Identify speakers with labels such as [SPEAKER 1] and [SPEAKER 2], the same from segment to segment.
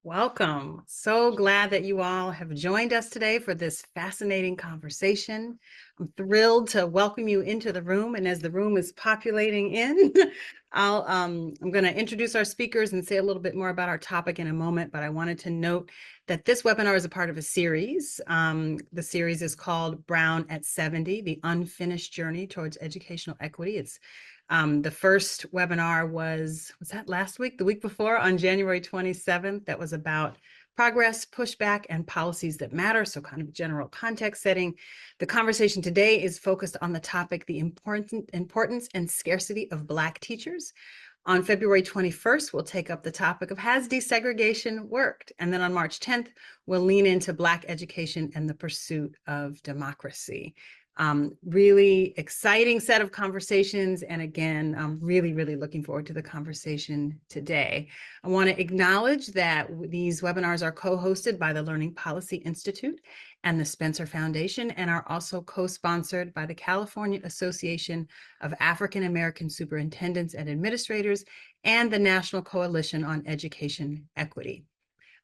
[SPEAKER 1] Welcome. So glad that you all have joined us today for this fascinating conversation. I'm thrilled to welcome you into the room. And as the room is populating in, I'm going to introduce our speakers and say a little bit more about our topic in a moment. But I wanted to note that this webinar is a part of a series. The series is called Brown at 70, The Unfinished Journey Towards Educational Equity. It's the first webinar was that last week, the week before, on January 27th. That was about progress, pushback, and policies that matter. So kind of general context setting. The conversation today is focused on the topic, the importance and scarcity of Black teachers. On February 21st, we'll take up the topic of has desegregation worked? And then on March 10th, we'll lean into Black education and the pursuit of democracy. Really exciting set of conversations. And again, I'm really looking forward to the conversation today. I want to acknowledge that these webinars are co-hosted by the Learning Policy Institute and the Spencer Foundation, and are also co-sponsored by the California Association of African American Superintendents and Administrators and the National Coalition on Education Equity.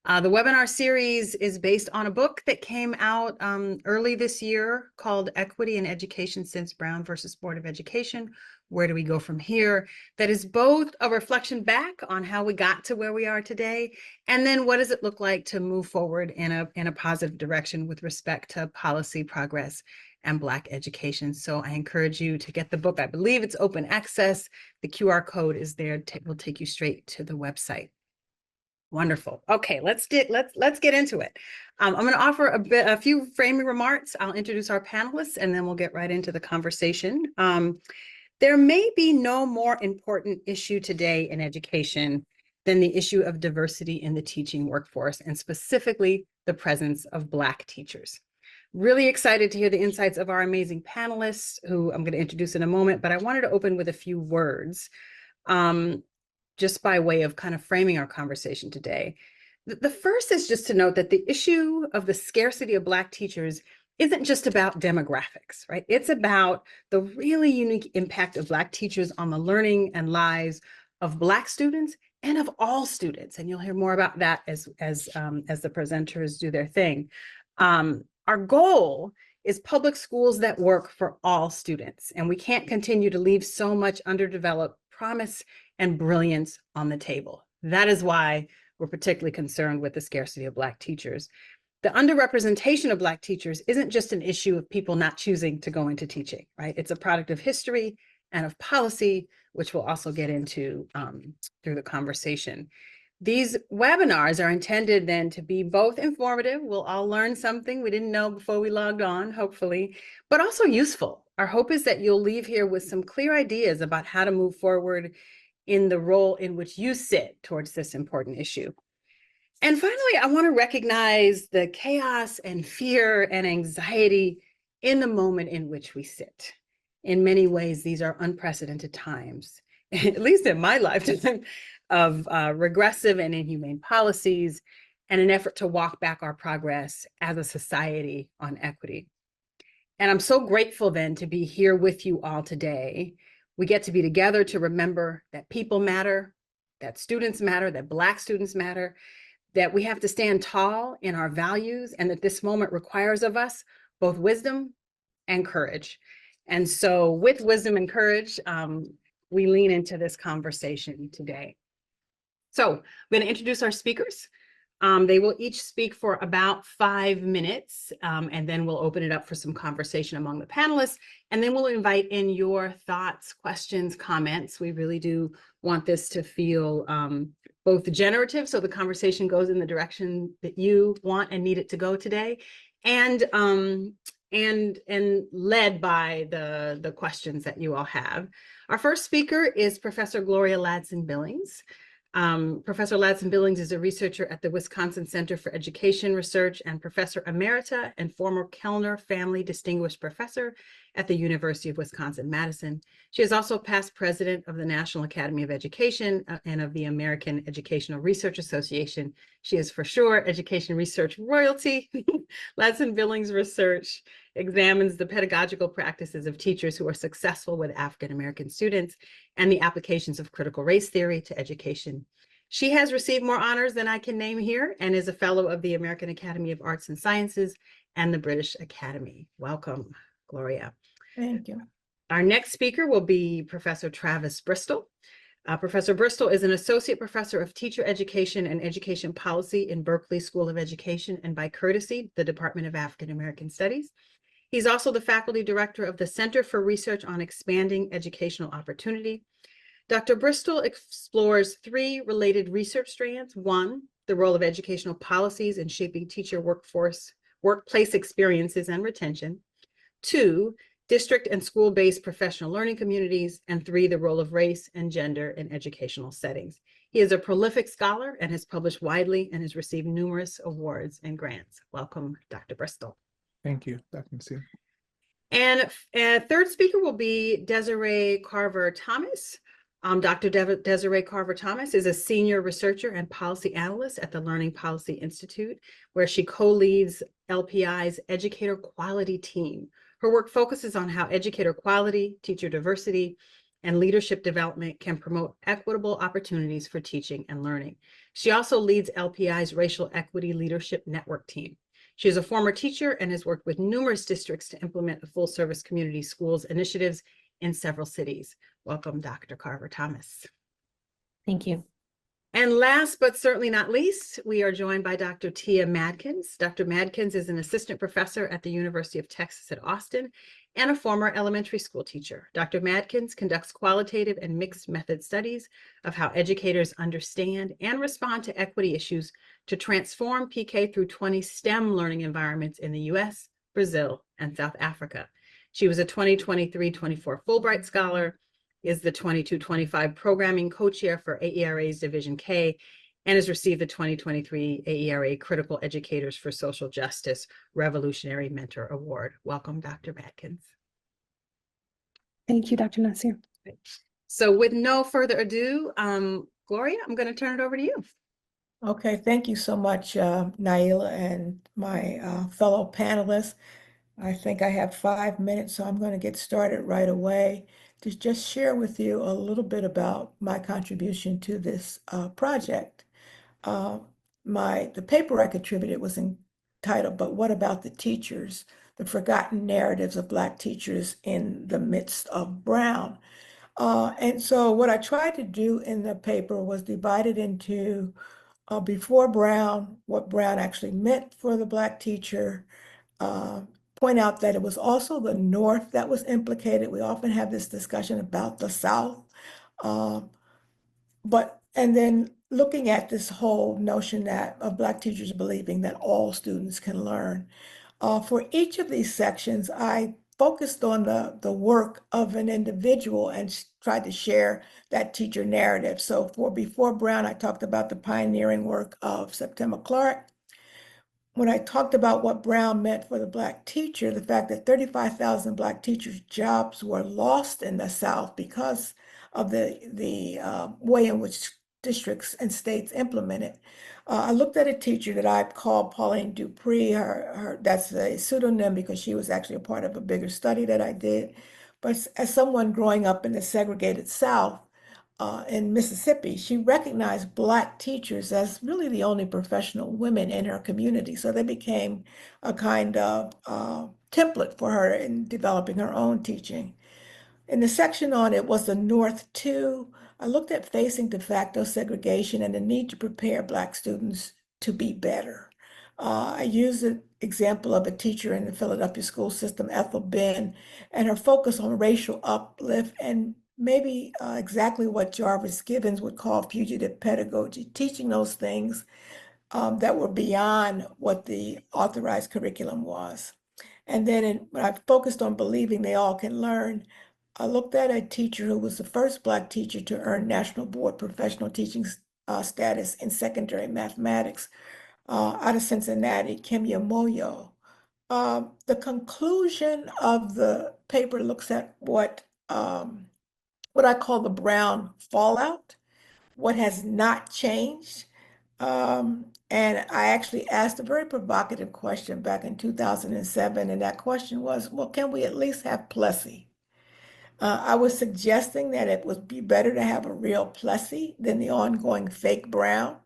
[SPEAKER 1] The webinar series is based on a book that came out early this year called Equity in Education Since Brown versus Board of Education. Where do we go from here? That is both a reflection back on how we got to where we are today, and then what does it look like to move forward in a positive direction with respect to policy progress and Black education. So I encourage you to get the book. I believe it's open access. The QR code is there. Will take you straight to the website. Wonderful. Okay, let's get into it. I'm going to offer a few framing remarks. I'll introduce our panelists, and then we'll get right into the conversation. There may be no more important issue today in education than the issue of diversity in the teaching workforce, and specifically the presence of Black teachers. Really excited to hear the insights of our amazing panelists, who I'm going to introduce in a moment, but I wanted to open with a few words. Just by way of kind of framing our conversation today. The first is just to note that the issue of the scarcity of Black teachers isn't just about demographics, right? It's about the really unique impact of Black teachers on the learning and lives of Black students and of all students. And you'll hear more about that as the presenters do their thing. Our goal is public schools that work for all students, and we can't continue to leave so much underdeveloped promise and brilliance on the table. That is why we're particularly concerned with the scarcity of Black teachers. The underrepresentation of Black teachers isn't just an issue of people not choosing to go into teaching, right? It's a product of history and of policy, which we'll also get into through the conversation. These webinars are intended then to be both informative. We'll all learn something we didn't know before we logged on, hopefully, but also useful. Our hope is that you'll leave here with some clear ideas about how to move forward in the role in which you sit towards this important issue. And finally, I want to recognize the chaos and fear and anxiety in the moment in which we sit. In many ways, these are unprecedented times, at least in my lifetime, of regressive and inhumane policies and an effort to walk back our progress as a society on equity. And I'm so grateful then to be here with you all today. We get to be together to remember that people matter, that students matter, that Black students matter, that we have to stand tall in our values, and that this moment requires of us both wisdom and courage. And so with wisdom and courage, we lean into this conversation today. So I'm going to introduce our speakers. They will each speak for about 5 minutes, and then we'll open it up for some conversation among the panelists, and then we'll invite in your thoughts, questions, comments. We really do want this to feel both generative, so the conversation goes in the direction that you want and need it to go today, and led by the questions that you all have. Our first speaker is Professor Gloria Ladson-Billings. Professor Ladson-Billings is a researcher at the Wisconsin Center for Education Research and Professor Emerita and former Kellner Family Distinguished Professor at the University of Wisconsin-Madison. She is also past president of the National Academy of Education and of the American Educational Research Association. She is for sure education research royalty. Ladson-Billings research examines the pedagogical practices of teachers who are successful with African American students and the applications of critical race theory to education. She has received more honors than I can name here and is a fellow of the American Academy of Arts and Sciences and the British Academy. Welcome, Gloria.
[SPEAKER 2] Thank you.
[SPEAKER 1] Our next speaker will be Professor Travis Bristol. Professor Bristol is an associate professor of teacher education and education policy in Berkeley School of Education and, by courtesy, the Department of African American Studies. He's also the faculty director of the Center for Research on Expanding Educational Opportunity. Dr. Bristol explores three related research strands. One, the role of educational policies in shaping teacher workplace experiences and retention. Two, district and school-based professional learning communities. And three, the role of race and gender in educational settings. He is a prolific scholar and has published widely and has received numerous awards and grants. Welcome, Dr. Bristol.
[SPEAKER 3] Thank you, Dr. Nasir.
[SPEAKER 1] And third speaker will be Desiree Carver-Thomas. Dr. Desiree Carver-Thomas is a senior researcher and policy analyst at the Learning Policy Institute, where she co-leads LPI's educator quality team. Her work focuses on how educator quality, teacher diversity, and leadership development can promote equitable opportunities for teaching and learning. She also leads LPI's Racial Equity Leadership Network team. She is a former teacher and has worked with numerous districts to implement the full-service community schools initiatives in several cities. Welcome, Dr. Carver-Thomas.
[SPEAKER 4] Thank you.
[SPEAKER 1] And last but certainly not least, we are joined by Dr. Tia Madkins. Dr. Madkins is an assistant professor at the University of Texas at Austin and a former elementary school teacher. Dr. Madkins conducts qualitative and mixed method studies of how educators understand and respond to equity issues to transform PK through 20 STEM learning environments in the US, Brazil, and South Africa. She was a 2023-24 Fulbright Scholar, is the 22-25 Programming Co-Chair for AERA's Division K, and has received the 2023 AERA Critical Educators for Social Justice Revolutionary Mentor Award. Welcome, Dr. Madkins.
[SPEAKER 4] Thank you, Dr. Nasir.
[SPEAKER 1] So with no further ado, Gloria, I'm going to turn it over to you.
[SPEAKER 2] Okay, thank you so much, Naila and my fellow panelists. I think I have 5 minutes, so I'm going to get started right away to just share with you a little bit about my contribution to this project. The paper I contributed was entitled, "But What About the Teachers? The Forgotten Narratives of Black Teachers in the Midst of Brown." And so what I tried to do in the paper was divide it into before Brown, what Brown actually meant for the Black teacher, point out that it was also the North that was implicated. We often have this discussion about the South, and then looking at this whole notion that of Black teachers believing that all students can learn. For each of these sections, I focused on the work of an individual and tried to share that teacher narrative. So for Before Brown, I talked about the pioneering work of Septima Clark. When I talked about what Brown meant for the Black teacher, the fact that 35,000 Black teachers' jobs were lost in the South because of the way in which districts and states implemented. I looked at a teacher that I called Pauline Dupree. That's a pseudonym because she was actually a part of a bigger study that I did. But as someone growing up in the segregated South, in Mississippi, she recognized Black teachers as really the only professional women in her community. So they became a kind of template for her in developing her own teaching. In the section on It Was the North Too, I looked at facing de facto segregation and the need to prepare Black students to be better. I used an example of a teacher in the Philadelphia school system, Ethel Ben, and her focus on racial uplift and maybe exactly what Jarvis Gibbons would call fugitive pedagogy, teaching those things that were beyond what the authorized curriculum was. And then when I focused on believing they all can learn, I looked at a teacher who was the first Black teacher to earn National Board Professional Teaching status in secondary mathematics out of Cincinnati, Kimya Moyo. The conclusion of the paper looks at what I call the Brown fallout, what has not changed. And I actually asked a very provocative question back in 2007, and that question was, well, can we at least have Plessy? I was suggesting that it would be better to have a real Plessy than the ongoing fake Brown,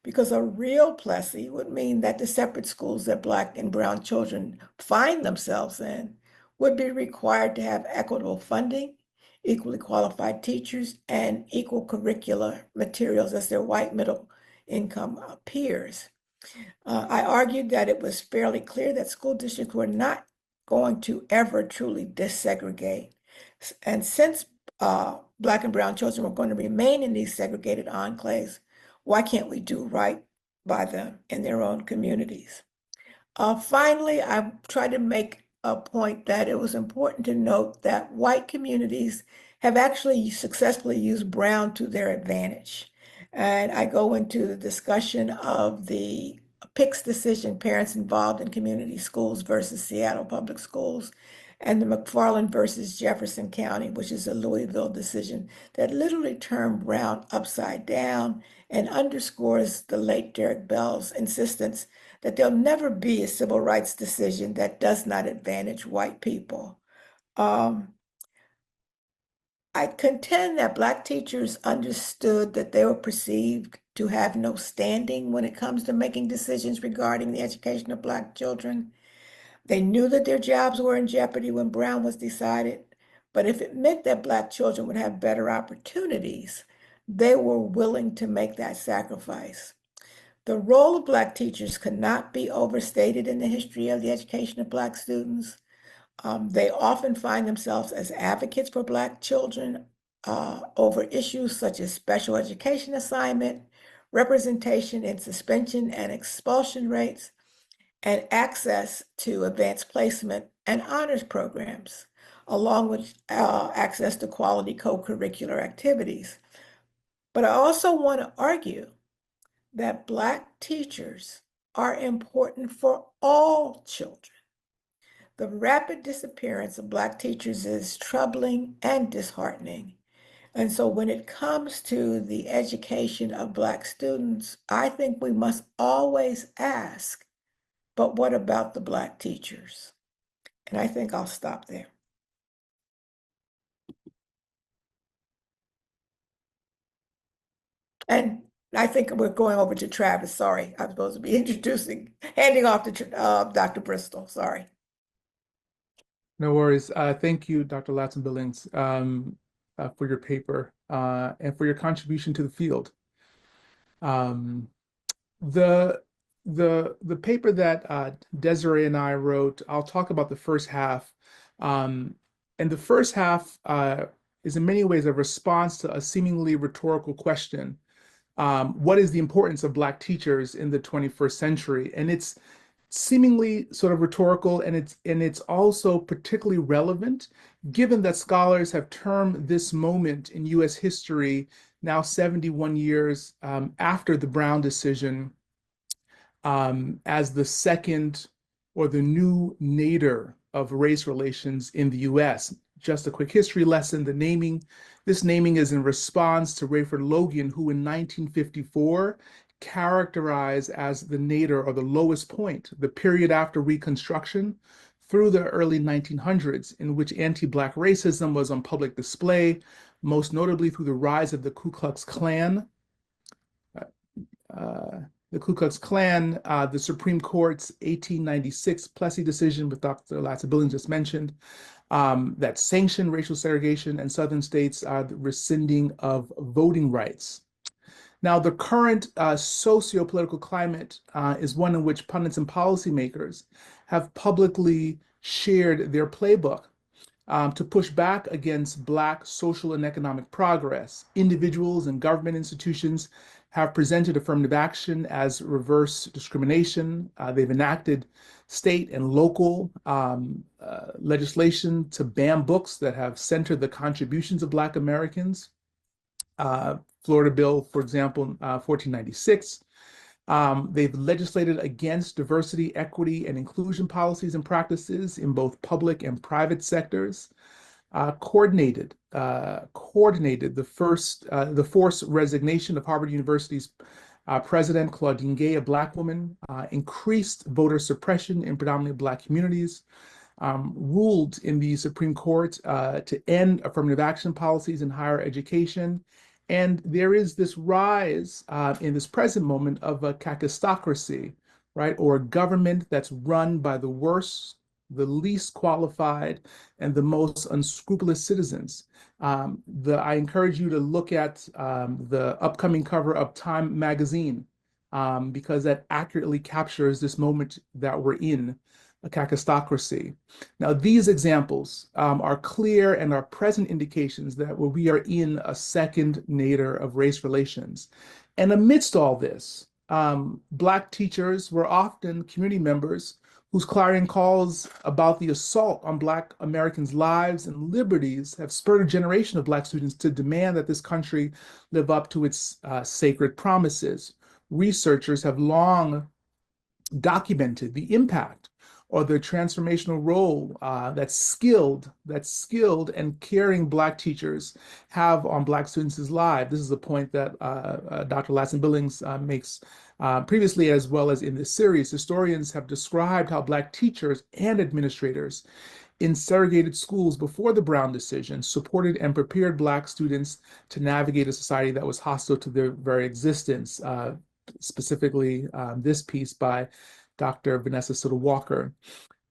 [SPEAKER 2] because a real Plessy would mean that the separate schools that Black and Brown children find themselves in would be required to have equitable funding, equally qualified teachers, and equal curricular materials as their white middle income peers. I argued that it was fairly clear that school districts were not going to ever truly desegregate. And since Black and Brown children were going to remain in these segregated enclaves, why can't we do right by them in their own communities? Finally, I tried to make a point that it was important to note that white communities have actually successfully used Brown to their advantage. And I go into the discussion of the Pick's decision, parents involved in community schools versus Seattle public schools, and the McFarland versus Jefferson County, which is a Louisville decision that literally turned Brown upside down and underscores the late Derek Bell's insistence that there'll never be a civil rights decision that does not advantage white people. Um, I contend that Black teachers understood that they were perceived to have no standing when it comes to making decisions regarding the education of Black children. They knew that their jobs were in jeopardy when Brown was decided, but if it meant that Black children would have better opportunities, they were willing to make that sacrifice. The role of Black teachers cannot be overstated in the history of the education of Black students. They often find themselves as advocates for Black children over issues such as special education assignment, representation in suspension and expulsion rates, and access to advanced placement and honors programs, along with access to quality co-curricular activities. But I also want to argue that Black teachers are important for all children. The rapid disappearance of Black teachers is troubling and disheartening. And so when it comes to the education of Black students, I think we must always ask, but what about the Black teachers? And I think I'll stop there. And I think we're going over to Travis. Sorry, I'm supposed to be handing off to Dr. Bristol. Sorry.
[SPEAKER 3] No worries. Thank you, Dr. Latson-Billings, for your paper and for your contribution to the field. Um, the the paper that Desiree and I wrote, I'll talk about the first half. And the first half is in many ways a response to a seemingly rhetorical question. What is the importance of Black teachers in the 21st century? And it's seemingly sort of rhetorical, and it's also particularly relevant given that scholars have termed this moment in US history, now 71 years after the Brown decision, as the second or the new nadir of race relations in the US. Just a quick history lesson, this naming is in response to Rayford Logan, who in 1954 characterized as the nadir, or the lowest point, the period after Reconstruction through the early 1900s, in which anti-Black racism was on public display, most notably through the rise of the Ku Klux Klan. The Supreme Court's 1896 Plessy decision, with Dr. Latson-Billings just mentioned, that sanctioned racial segregation and Southern states the rescinding of voting rights. Now, the current socio-political climate is one in which pundits and policymakers have publicly shared their playbook to push back against Black social and economic progress. Individuals and government institutions have presented affirmative action as reverse discrimination. They've enacted state and local legislation to ban books that have centered the contributions of Black Americans. Florida Bill, for example, 1496. They've legislated against diversity, equity, and inclusion policies and practices in both public and private sectors. Coordinated the forced resignation of Harvard University's president, Claudine Gay, a Black woman, increased voter suppression in predominantly Black communities, ruled in the Supreme Court to end affirmative action policies in higher education. And there is this rise in this present moment of a kakistocracy, right? Or a government that's run by the worst, the least qualified, and the most unscrupulous citizens. I encourage you to look at the upcoming cover of Time magazine because that accurately captures this moment that we're in, a kakistocracy. Now, these examples are clear and are present indications that we are in a second nadir of race relations. And amidst all this, Black teachers were often community members whose clarion calls about the assault on Black Americans' lives and liberties have spurred a generation of Black students to demand that this country live up to its sacred promises. Researchers have long documented the impact or the transformational role that skilled and caring Black teachers have on Black students' lives. This is a point that Dr. Latson-Billings makes previously, as well as in this series. Historians have described how Black teachers and administrators in segregated schools before the Brown decision supported and prepared Black students to navigate a society that was hostile to their very existence. Specifically, this piece by Dr. Vanessa Soto Walker.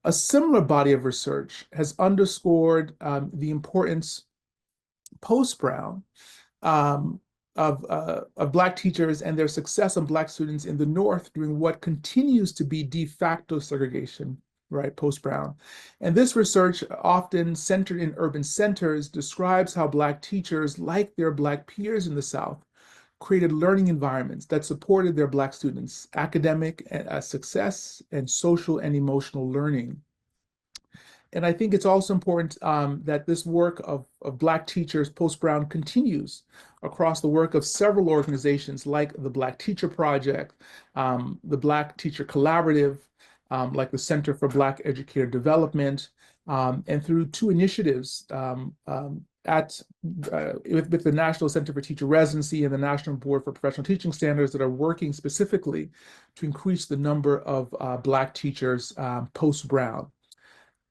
[SPEAKER 3] A similar body of research has underscored the importance post-Brown of Black teachers and their success on Black students in the North during what continues to be de facto segregation, right, post-Brown. And this research, often centered in urban centers, describes how Black teachers, like their Black peers in the South, created learning environments that supported their Black students' academic success and social and emotional learning. And I think it's also important that this work of Black teachers post-Brown continues across the work of several organizations like the Black Teacher Project, the Black Teacher Collaborative, like the Center for Black Educator Development, and through two initiatives with the National Center for Teacher Residency and the National Board for Professional Teaching Standards that are working specifically to increase the number of Black teachers post-Brown.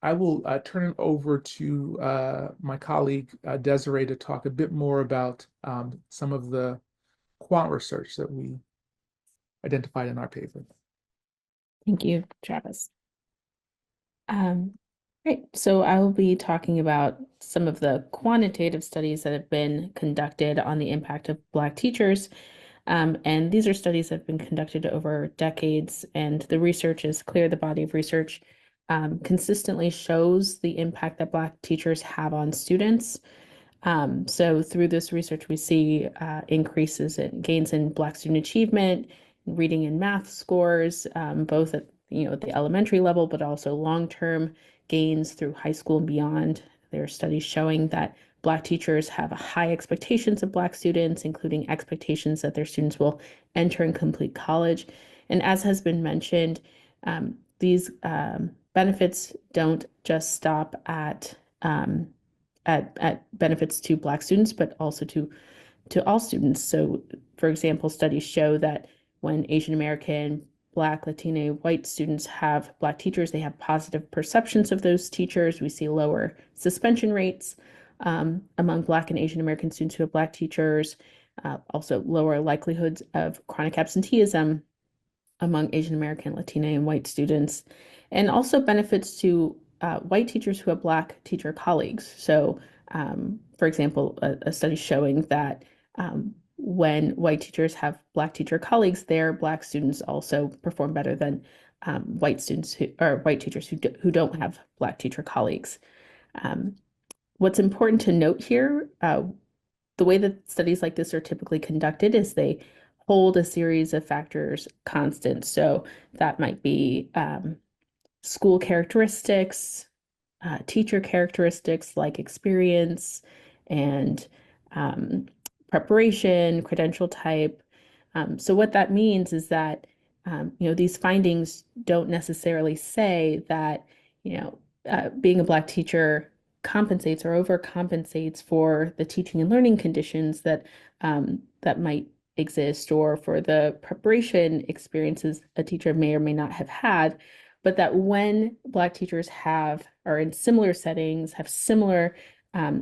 [SPEAKER 3] I will turn it over to my colleague Desiree to talk a bit more about some of the quant research that we identified in our paper.
[SPEAKER 4] Thank you, Travis. Great. So I will be talking about some of the quantitative studies that have been conducted on the impact of Black teachers. And these are studies that have been conducted over decades, and the research is clear. The body of research consistently shows the impact that Black teachers have on students. So through this research, we see increases in gains in Black student achievement, reading and math scores, both at the elementary level, but also long-term gains through high school and beyond. There are studies showing that Black teachers have high expectations of Black students, including expectations that their students will enter and complete college. And as has been mentioned, these benefits don't just stop at benefits to Black students, but also to all students. So, for example, studies show that when Asian American, Black, Latina, white students have Black teachers, they have positive perceptions of those teachers. We see lower suspension rates among Black and Asian American students who have Black teachers, also lower likelihoods of chronic absenteeism among Asian American, Latina, and white students, and also benefits to white teachers who have Black teacher colleagues. So, for example, a study showing that when white teachers have Black teacher colleagues, their Black students also perform better than white students or white teachers who don't have Black teacher colleagues. What's important to note here, the way that studies like this are typically conducted is they hold a series of factors constant. So that might be school characteristics, teacher characteristics like experience and preparation, credential type. So what that means is that these findings don't necessarily say that being a Black teacher compensates or overcompensates for the teaching and learning conditions that might exist, or for the preparation experiences a teacher may or may not have had. but that when Black teachers are in similar settings, have similar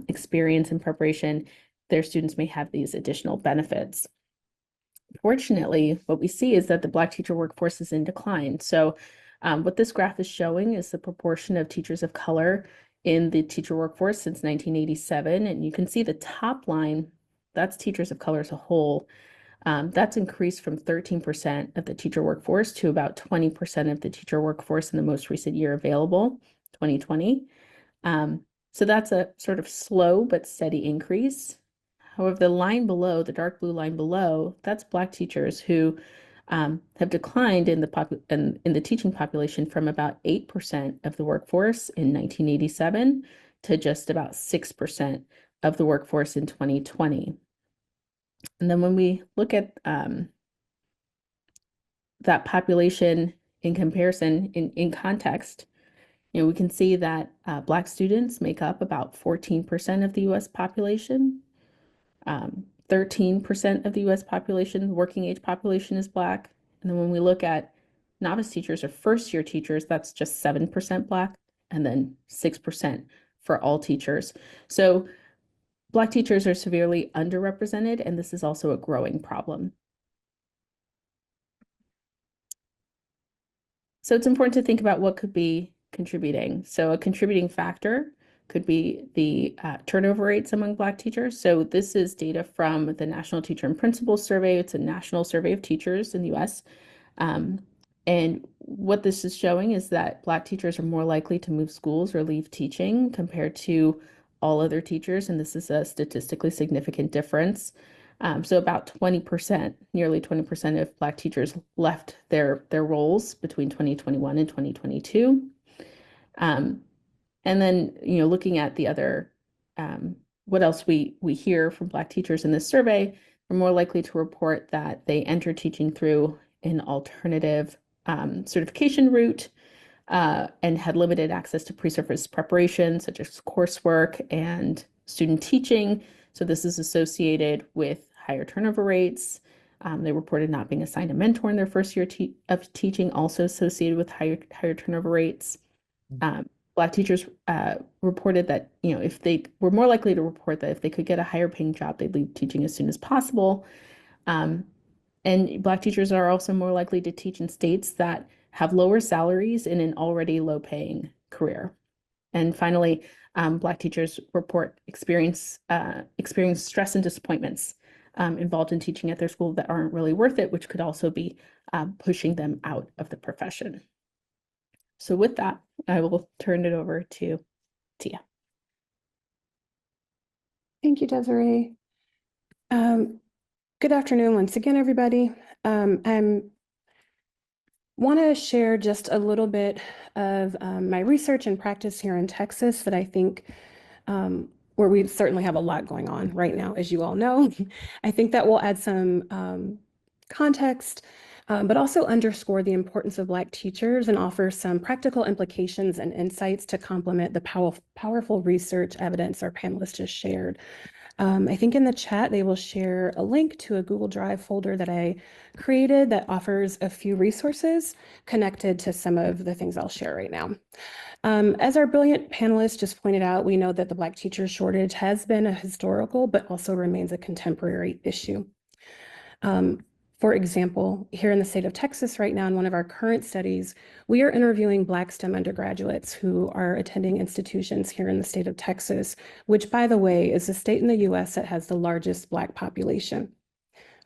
[SPEAKER 4] experience and preparation, their students may have these additional benefits. Fortunately, what we see is that the Black teacher workforce is in decline. So what this graph is showing is the proportion of teachers of color in the teacher workforce since 1987. And you can see the top line, that's teachers of color as a whole. That's increased from 13% of the teacher workforce to about 20% of the teacher workforce in the most recent year available, 2020. So that's a sort of slow but steady increase. However, the line below, the dark blue line below, that's Black teachers who have declined in the teaching population from about 8% of the workforce in 1987 to just about 6% of the workforce in 2020. And then when we look at that population in comparison, in context, we can see that Black students make up about 14% of the US population. 13% of the US population, working age population, is Black. And then when we look at novice teachers or first year teachers, that's just 7% Black, and then 6% for all teachers. So Black teachers are severely underrepresented, and this is also a growing problem. So it's important to think about what could be contributing. So a contributing factor could be the turnover rates among Black teachers. So this is data from the National Teacher and Principal Survey. It's a national survey of teachers in the US. And what this is showing is that Black teachers are more likely to move schools or leave teaching compared to all other teachers. And this is a statistically significant difference. So about 20%, nearly 20% of Black teachers left their roles between 2021 and 2022. And then, looking at the other, what else we hear from Black teachers in this survey, are more likely to report that they enter teaching through an alternative certification route and had limited access to pre-service preparation, such as coursework and student teaching. So this is associated with higher turnover rates. They reported not being assigned a mentor in their first year of teaching, also associated with higher turnover rates. Black teachers reported that, if they were more likely to report that if they could get a higher paying job, they'd leave teaching as soon as possible. And Black teachers are also more likely to teach in states that have lower salaries in an already low paying career. And finally, Black teachers report experience stress and disappointments involved in teaching at their school that aren't really worth it, which could also be pushing them out of the profession. So with that, I will turn it over to Tia.
[SPEAKER 5] Thank you, Desiree. Good afternoon once again, everybody. I want to share just a little bit of my research and practice here in Texas that I think where we certainly have a lot going on right now, as you all know. I think that will add some context, but also underscore the importance of Black teachers and offer some practical implications and insights to complement the powerful research evidence our panelists just shared. I think in the chat, they will share a link to a Google Drive folder that I created that offers a few resources connected to some of the things I'll share right now. As our brilliant panelists just pointed out, we know that the Black teacher shortage has been a historical, but also remains a contemporary issue. For example, here in the state of Texas right now, in one of our current studies, we are interviewing Black STEM undergraduates who are attending institutions here in the state of Texas, which, by the way, is the state in the US that has the largest Black population,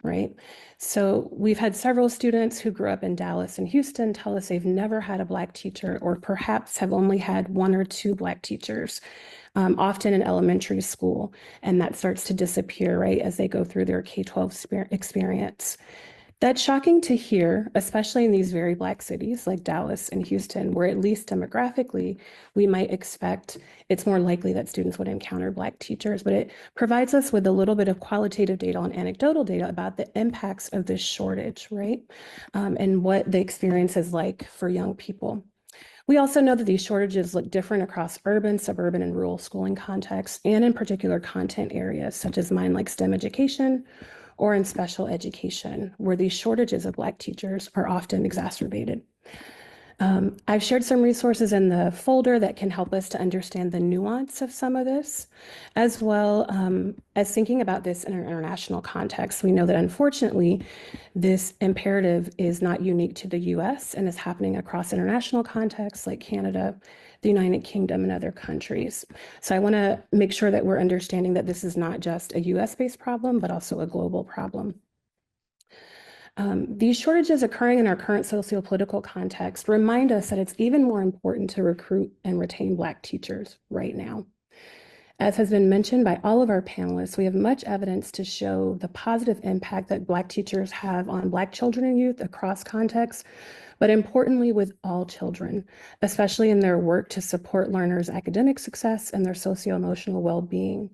[SPEAKER 5] right? So we've had several students who grew up in Dallas and Houston tell us they've never had a Black teacher, or perhaps have only had one or two Black teachers, often in elementary school, and that starts to disappear, right, as they go through their K-12 experience. That's shocking to hear, especially in these very Black cities like Dallas and Houston, where at least demographically, we might expect it's more likely that students would encounter Black teachers, but it provides us with a little bit of qualitative data and anecdotal data about the impacts of this shortage, right? And what the experience is like for young people. We also know that these shortages look different across urban, suburban, and rural schooling contexts, and in particular content areas, such as mine like STEM education, or in special education, where these shortages of Black teachers are often exacerbated. I've shared some resources in the folder that can help us to understand the nuance of some of this, as well as thinking about this in an international context. We know that unfortunately, this imperative is not unique to the US and is happening across international contexts like Canada, the United Kingdom, and other countries. So I want to make sure that we're understanding that this is not just a US-based problem, but also a global problem. These shortages occurring in our current socio-political context remind us that it's even more important to recruit and retain Black teachers right now. As has been mentioned by all of our panelists, we have much evidence to show the positive impact that Black teachers have on Black children and youth across contexts, but importantly with all children, especially in their work to support learners' academic success and their socio-emotional well-being.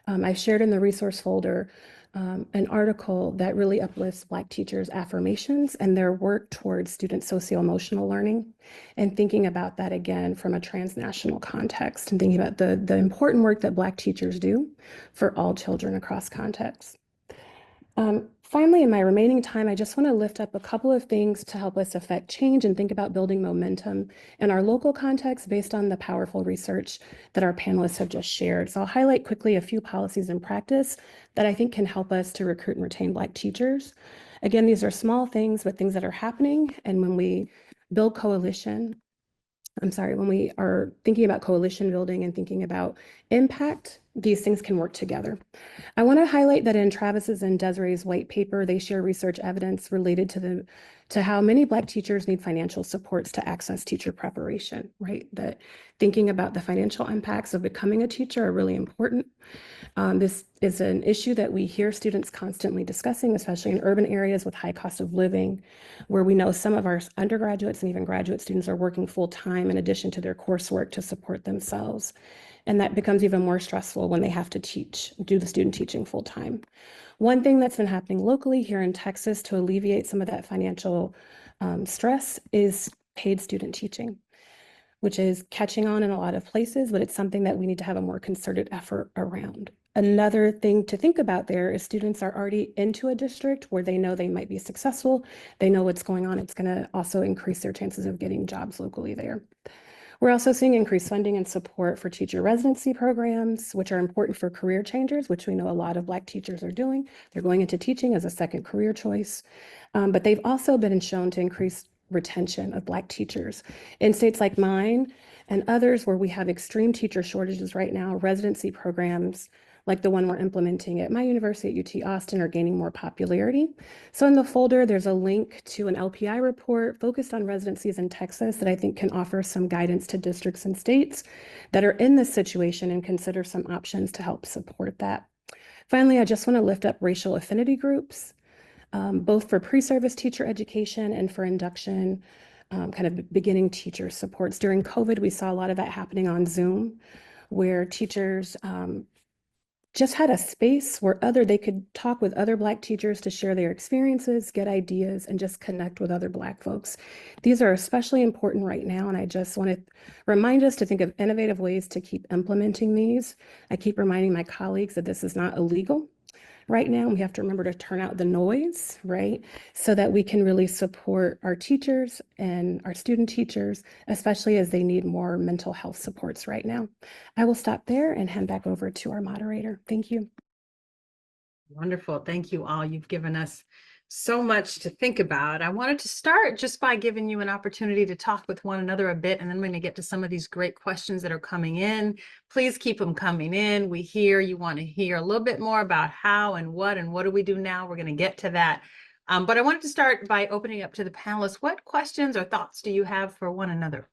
[SPEAKER 5] I've shared in the resource folder an article that really uplifts Black teachers' affirmations and their work towards student socio-emotional learning, and thinking about that again from a transnational context and thinking about the important work that Black teachers do for all children across contexts. Finally, in my remaining time, I just want to lift up a couple of things to help us affect change and think about building momentum in our local context based on the powerful research that our panelists have just shared. So I'll highlight quickly a few policies in practice that I think can help us to recruit and retain Black teachers. Again, these are small things, but things that are happening. And when we build coalition, when we are thinking about coalition building and thinking about impact, these things can work together. I want to highlight that in Travis's and Desiree's white paper, they share research evidence related to how many Black teachers need financial supports to access teacher preparation, right? That thinking about the financial impacts of becoming a teacher are really important. This is an issue that we hear students constantly discussing, especially in urban areas with high cost of living, where we know some of our undergraduates and even graduate students are working full time in addition to their coursework to support themselves. And that becomes even more stressful when they have to do the student teaching full time. One thing that's been happening locally here in Texas to alleviate some of that financial stress is paid student teaching, which is catching on in a lot of places, but it's something that we need to have a more concerted effort around. Another thing to think about there is students are already into a district where they know they might be successful. They know what's going on. It's going to also increase their chances of getting jobs locally there. We're also seeing increased funding and support for teacher residency programs, which are important for career changers, which we know a lot of Black teachers are doing. They're going into teaching as a second career choice. But they've also been shown to increase retention of Black teachers. In states like mine and others where we have extreme teacher shortages right now, residency programs like the one we're implementing at my university at UT Austin are gaining more popularity. So in the folder, there's a link to an LPI report focused on residencies in Texas that I think can offer some guidance to districts and states that are in this situation and consider some options to help support that. Finally, I just want to lift up racial affinity groups, both for pre-service teacher education and for induction, kind of beginning teacher supports. During COVID, we saw a lot of that happening on Zoom, where teachers just had a space where they could talk with other Black teachers to share their experiences, get ideas, and just connect with other Black folks. These are especially important right now, and I just want to remind us to think of innovative ways to keep implementing these. I keep reminding my colleagues that this is not illegal right now. We have to remember to turn out the noise, right? So that we can really support our teachers and our student teachers, especially as they need more mental health supports right now. I will stop there and hand back over to our moderator. Thank you.
[SPEAKER 1] Wonderful. Thank you all. You've given us so much to think about. I wanted to start just by giving you an opportunity to talk with one another a bit, and then we're going to get to some of these great questions that are coming in. Please keep them coming in. We hear you want to hear a little bit more about how and what do we do now. We're going to get to that. But I wanted to start by opening up to the panelists. What questions or thoughts do you have for one another?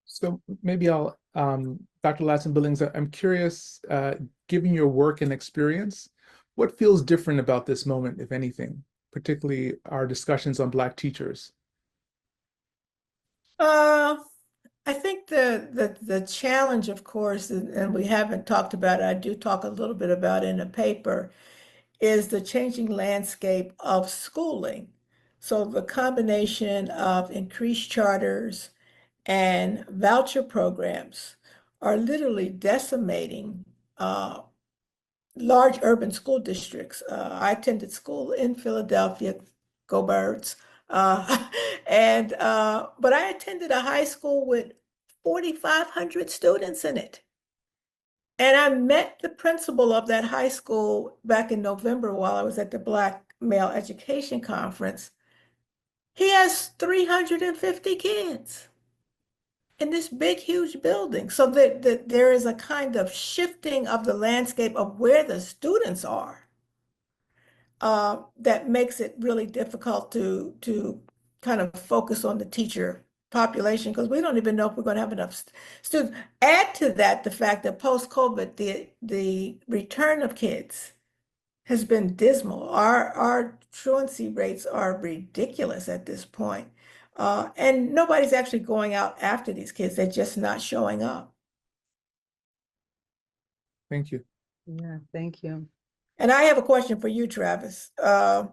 [SPEAKER 3] So maybe Dr. Latson-Billings, I'm curious, given your work and experience, what feels different about this moment, if anything, particularly our discussions on Black teachers?
[SPEAKER 2] I think the challenge, of course, and we haven't talked about it, I do talk a little bit about it in the paper, is the changing landscape of schooling. So the combination of increased charters and voucher programs are literally decimating large urban school districts. I attended school in Philadelphia, go Birds, But I attended a high school with 4,500 students in it. And I met the principal of that high school back in November while I was at the Black Male Education Conference. He has 350 kids in this big, huge building. So that there is a kind of shifting of the landscape of where the students are that makes it really difficult to kind of focus on the teacher population because we don't even know if we're going to have enough students. Add to that the fact that post-COVID, the return of kids has been dismal. Our truancy rates are ridiculous at this point. And nobody's actually going out after these kids. They're just not showing up.
[SPEAKER 3] Thank you.
[SPEAKER 1] Yeah, thank you.
[SPEAKER 2] And I have a question for you, Travis. I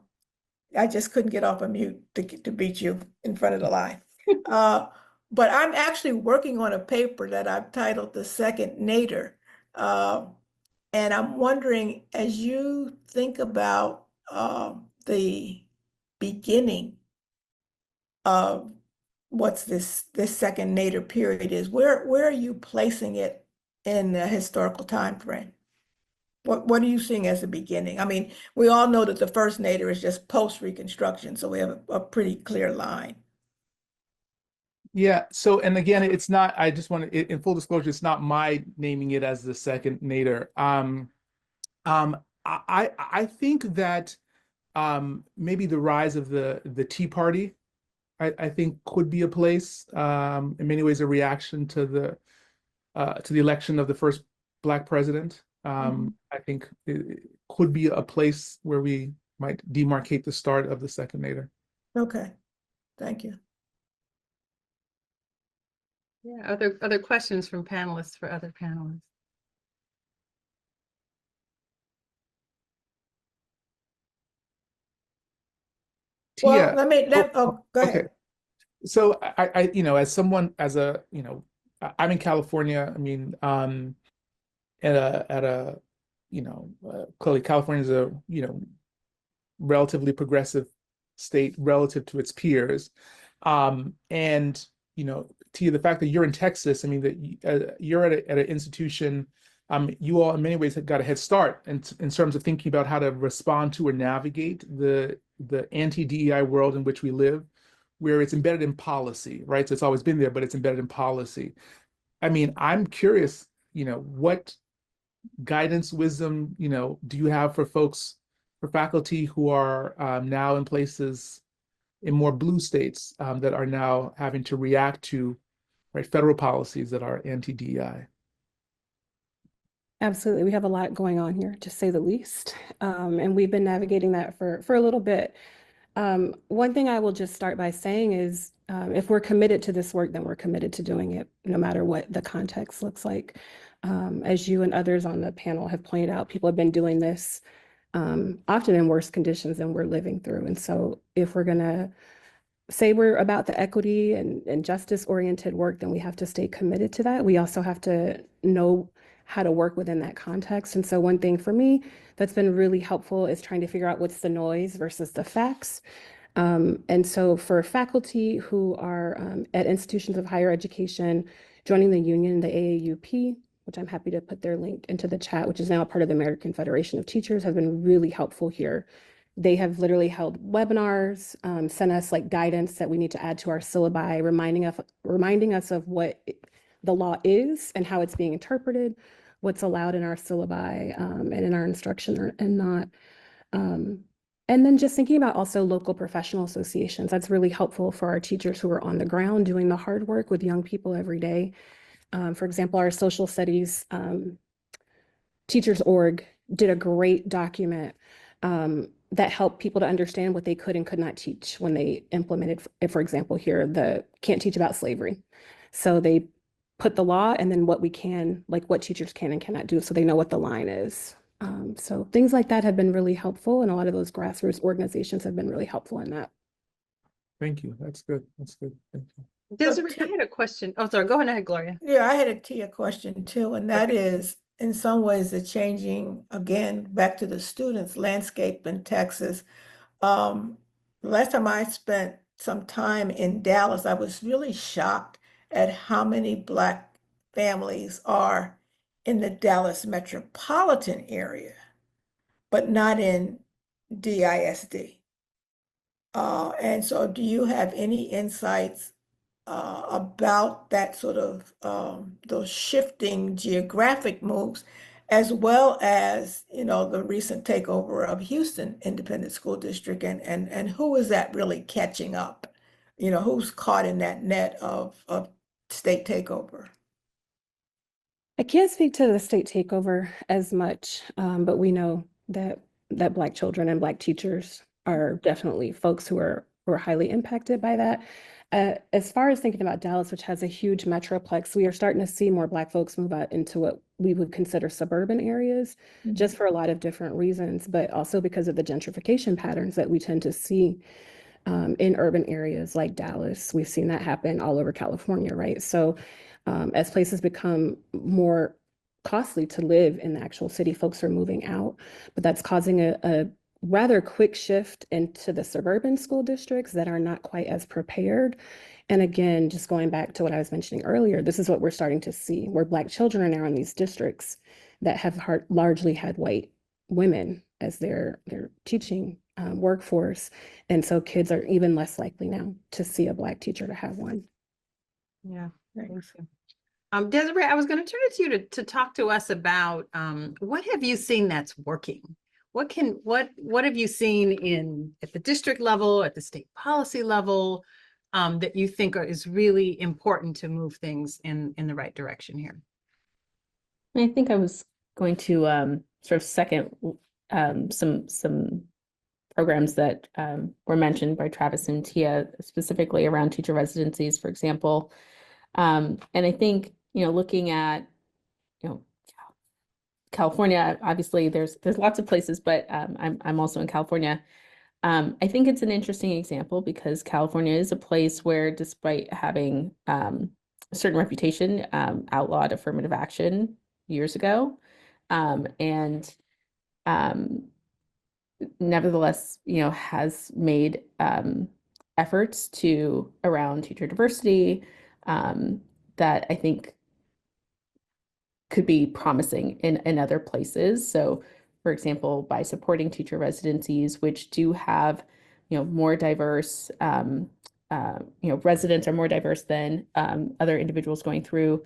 [SPEAKER 2] just couldn't get off of mute to beat you in front of the line. But I'm actually working on a paper that I've titled The Second Nadir. And I'm wondering, as you think about the beginning of what's this second nadir period is, where are you placing it in the historical time frame? What are you seeing as the beginning? I mean, we all know that the first nadir is just post-Reconstruction, so we have a pretty clear line.
[SPEAKER 3] Yeah. So, and again, it's not, I just want to, in full disclosure, it's not my naming it as the second nadir. I think that maybe the rise of the Tea Party, I think could be a place, in many ways, a reaction to the election of the first Black president. I think it could be a place where we might demarcate the start of the second nadir.
[SPEAKER 2] Okay, thank you.
[SPEAKER 1] Yeah, other questions from panelists for other panelists?
[SPEAKER 2] Well,
[SPEAKER 3] Tia,
[SPEAKER 2] go
[SPEAKER 3] okay.
[SPEAKER 2] ahead.
[SPEAKER 3] So as someone, I'm in California. I mean, clearly California is a, relatively progressive state relative to its peers. And, Tia, the fact that you're in Texas, I mean, that you're at an institution, you all in many ways have got a head start in terms of thinking about how to respond to or navigate the anti-DEI world in which we live, where it's embedded in policy, right? So it's always been there, but it's embedded in policy. I mean, I'm curious, what guidance, wisdom, do you have for faculty who are now in places in more blue states that are now having to react to, right, federal policies that are anti-DEI?
[SPEAKER 5] Absolutely. We have a lot going on here, to say the least. And we've been navigating that for a little bit. One thing I will just start by saying is if we're committed to this work, then we're committed to doing it, no matter what the context looks like. As you and others on the panel have pointed out, people have been doing this often in worse conditions than we're living through. And so if we're going to say we're about the equity and justice-oriented work, then we have to stay committed to that. We also have to know how to work within that context. And so one thing for me that's been really helpful is trying to figure out what's the noise versus the facts. And so for faculty who are at institutions of higher education, joining the union, the AAUP, which I'm happy to put their link into the chat, which is now a part of the American Federation of Teachers, has been really helpful here. They have literally held webinars, sent us like guidance that we need to add to our syllabi, reminding us of what the law is and how it's being interpreted, what's allowed in our syllabi and in our instruction and not. And then just thinking about also local professional associations. That's really helpful for our teachers who are on the ground doing the hard work with young people every day. For example, our social studies teachers org did a great document that helped people to understand what they could and could not teach when they implemented, for example, here, the can't teach about slavery. So they put the law and then what we can, like what teachers can and cannot do, so they know what the line is. So things like that have been really helpful, and a lot of those grassroots organizations have been really helpful in that.
[SPEAKER 3] Thank you. That's good. That's good. Thank you.
[SPEAKER 1] Desiree, I had a question. Oh, sorry. Go ahead, Gloria.
[SPEAKER 2] Yeah, I had a Tia question too, and that is in some ways the changing, again, back to the students' landscape in Texas. Last time I spent some time in Dallas, I was really shocked at how many Black families are in the Dallas metropolitan area, but not in DISD. And so do you have any insights about that sort of those shifting geographic moves, as well as, you know, the recent takeover of Houston Independent School District, and who is that really catching up? You know, who's caught in that net of state takeover?
[SPEAKER 5] I can't speak to the state takeover as much, but we know that Black children and Black teachers are definitely folks who are highly impacted by that. As far as thinking about Dallas, which has a huge metroplex, we are starting to see more Black folks move out into what we would consider suburban areas, just for a lot of different reasons, but also because of the gentrification patterns that we tend to see in urban areas like Dallas. We've seen that happen all over California, right? So as places become more costly to live in the actual city, folks are moving out, but that's causing a rather quick shift into the suburban school districts that are not quite as prepared. And again, just going back to what I was mentioning earlier, this is what we're starting to see, where Black children are now in these districts that have largely had white women as their teaching workforce. And so kids are even less likely now to see a Black teacher to have one.
[SPEAKER 1] Yeah,
[SPEAKER 2] Thanks.
[SPEAKER 1] thank you. Desiree, I was going to turn it to you to talk to us about what have you seen that's working? What have you seen at the district level, at the state policy level, that you think is really important to move things in the right direction here?
[SPEAKER 4] I think I was going to sort of second some programs that were mentioned by Travis and Tia, specifically around teacher residencies, for example. And I think, looking at, California, obviously there's lots of places, but I'm also in California. I think it's an interesting example because California is a place where, despite having a certain reputation, outlawed affirmative action years ago. And nevertheless, has made efforts around teacher diversity that I think could be promising in other places. So, for example, by supporting teacher residencies, which do have, more diverse, residents are more diverse than other individuals going through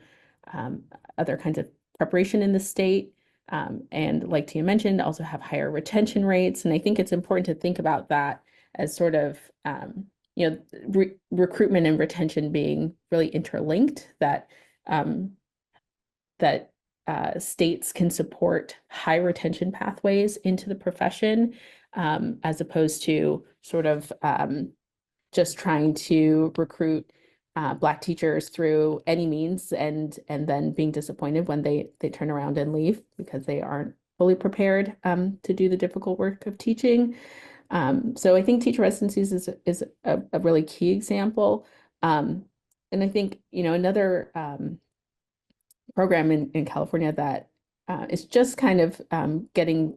[SPEAKER 4] other kinds of preparation in the state. And like Tia mentioned, also have higher retention rates. And I think it's important to think about that as sort of, recruitment and retention being really interlinked, that states can support high retention pathways into the profession, as opposed to sort of just trying to recruit Black teachers through any means and then being disappointed when they turn around and leave because they aren't fully prepared to do the difficult work of teaching. So I think teacher residencies is a really key example. And I think, another program in California that is just kind of getting